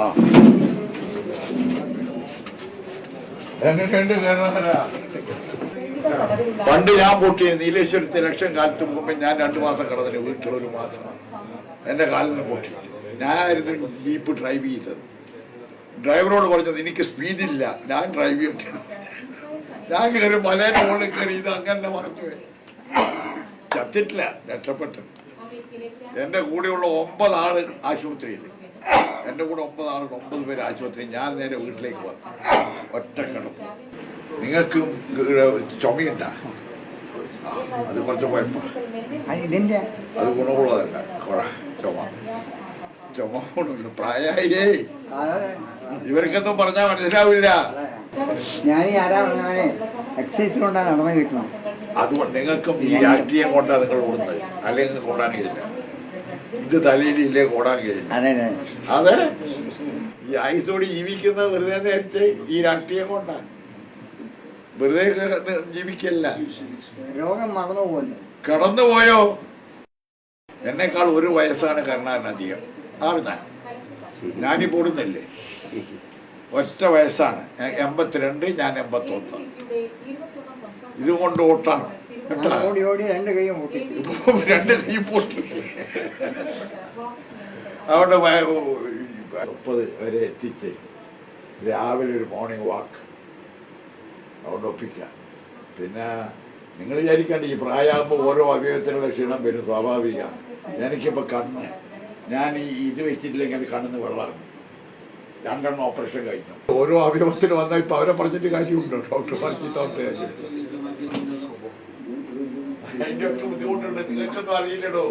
ആ പണ്ട് ഞാൻ പൊട്ടിയ നീലേശ്വരത്തെ ഇലക്ഷൻ കാലത്ത് മുമ്പ് ഞാൻ 2 മാസം കിടന്നിട്ട് വീട്ടിലൊരു മാസം എൻ്റെ കാലിന് പൊട്ടി. ഞാനായിരുന്നു ജീപ്പ് ഡ്രൈവ് ചെയ്തത്. ഡ്രൈവറോട് പറഞ്ഞത് എനിക്ക് സ്പീഡില്ല, ഞാൻ ഡ്രൈവ് ചെയ്തിട്ട് ഞാൻ കയറി മലേൻ്റെ മുകളിൽ കയറി ഇത് അങ്ങനെ മറന്നു. ചത്തിട്ടില്ല, രക്ഷപ്പെട്ടു. എൻ്റെ കൂടെയുള്ള 9 ആള് ആശുപത്രിയിൽ. എൻ്റെ കൂടെ 9 ആളുണ്ട്, 9 പേര് ആശുപത്രി. ഞാൻ നേരെ വീട്ടിലേക്ക് വന്നു, ഒറ്റ കിടപ്പ്. നിങ്ങൾക്കും ചുമയുണ്ടാ? അത് കുറച്ച് കുഴപ്പം, അത് ഗുണമുള്ളതല്ല. ചുമ ഗുണമില്ല. പ്രായമായേ ഇവർക്കൊന്നും പറഞ്ഞാൽ മനസ്സിലാവില്ല. അതുകൊണ്ട് നിങ്ങൾക്കും ഈ രാഷ്ട്രീയം കൊണ്ടാണ് നിങ്ങൾ ഓടുന്നത്, അല്ലെങ്കിൽ ഓടാൻ കഴിയില്ല. ഇത് തലയിലില്ലേ ഓടാൻ കഴിയില്ല. അതെ, ഈ ആയുസോടി ജീവിക്കുന്നത് വെറുതെ നേരിച്ച് ഈ രാഷ്ട്രീയം കൊണ്ടാണ്. വെറുതെ ജീവിക്കല്ല, രോഗം മറന്നുപോകുന്നു. കടന്നുപോയോ? എന്നെക്കാൾ 1 വയസ്സാണ് കരുണാകരൻ അധികം. ഞാനിപ്പോൾ ഓടുന്നില്ലേ, ഒറ്റ വയസ്സാണ്. 82, ഞാൻ 81. ഇതുകൊണ്ട് ഓട്ടാണ്. 2 കൈയും പൊട്ടി. അതുകൊണ്ട് 30 വരെ എത്തിച്ച് രാവിലെ ഒരു മോർണിംഗ് വാക്ക് അതുകൊണ്ട് ഒപ്പിക്കാം. പിന്നെ നിങ്ങൾ വിചാരിക്കാണ്ട് ഈ പ്രായമാകുമ്പോൾ ഓരോ അവയവത്തിനുള്ള ക്ഷീണം വരും, സ്വാഭാവികമാണ്. എനിക്കിപ്പോൾ കണ്ണ്, ഞാൻ ഇത് വെച്ചിട്ടില്ലെങ്കിൽ കണ്ണിന്ന് വെള്ളമാണ്. 2 എണ്ണം ഓപ്പറേഷൻ കഴിഞ്ഞു. ഓരോ അവയവത്തിന് വന്നാൽ ഇപ്പം അവരെ പറഞ്ഞിട്ട് കാര്യമുണ്ടോ? ഡോക്ടർമാർ ചീത്തോട്ട് കാര്യമുണ്ട്. അതിൻ്റെ ഒക്കെ ബുദ്ധിമുട്ടുണ്ട്, നിങ്ങൾക്കൊന്നും അറിയില്ലടോ.